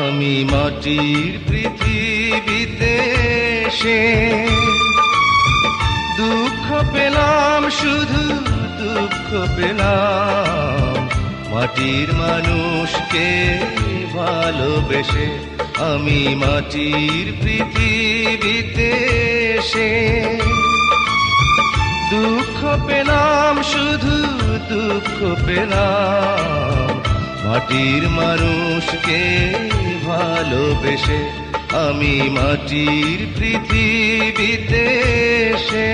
আমি মাটির পৃথিবীতে এসে দুঃখ পেলাম, শুধু দুঃখ পেলাম। মাটির মানুষকে ভালোবেসে আমি মাটির পৃথিবীতে এসে দুঃখ পেলাম, শুধু দুঃখ পেলাম। মাটির মানুষকে ভালোবেসে আমি মাটির পৃথিবীতে এসে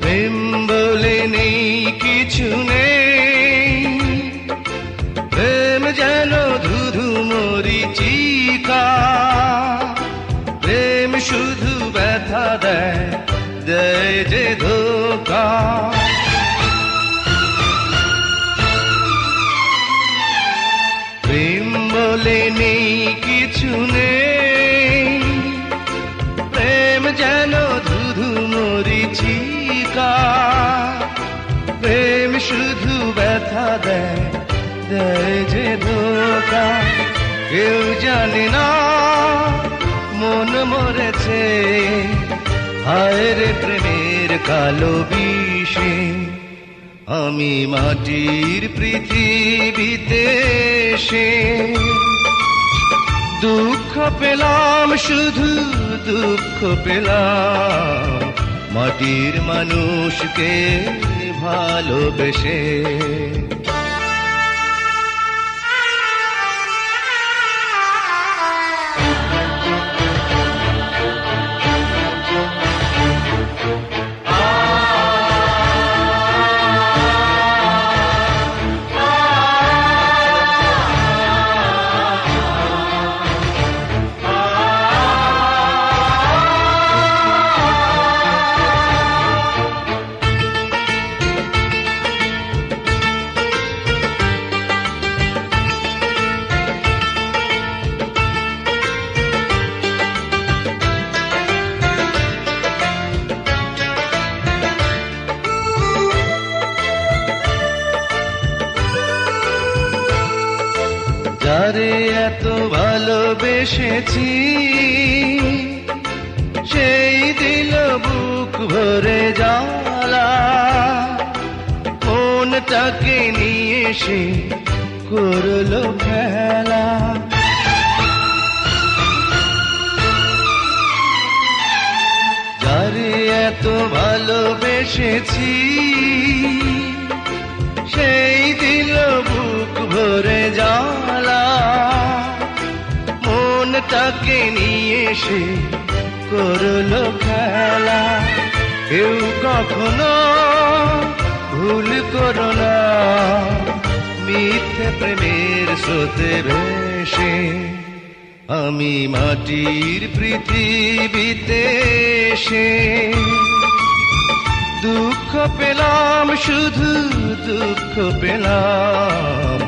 প্রেম বলে নেই, কিছু নেই। প্রেম যেন ধুধু মরিচিকা, প্রেম শুধু ব্যথা দেয়, দেয় যে ধোঁকা। প্রেম বলে নেই, কিছু নেই। প্রেম যেন ধুধু মরিচিকা, প্রেম শুধু ব্যথা দেয়, দেয় যে ধোঁকা। কেউ জানে না মন মরেছে, হায় রে প্রেমের কালো বিষে। আমি মাটির পৃথিবীতে এসে দুঃখ পেলাম, শুধু দুঃখ পেলাম। মাটির মানুষকে ভালোবেসে যারে এত ভালোবেসেছি, সেই দিল বুক ভরে জ্বালা। মনটাকে নিয়ে সে করলো খেলা। যারে এত ভালোবেসেছি, সেই দিল বুক ভরে জ্বালা। মনটাকে নিয়ে সে করলো খেলা। কেউ কখনো ভুল করো না, মিথ্যে প্রেমের স্রোতে ভেসে আমি মাটির পৃথিবীতে এসে দুঃখ পেলাম, শুধু দুঃখ পেলাম।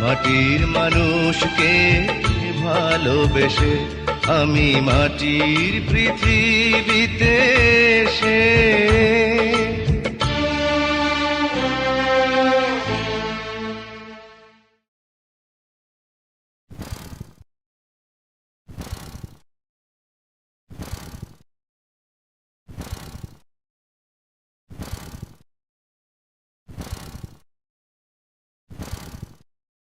মাটির মানুষকে ভালোবেসে আমি মাটির পৃথিবীতে এসে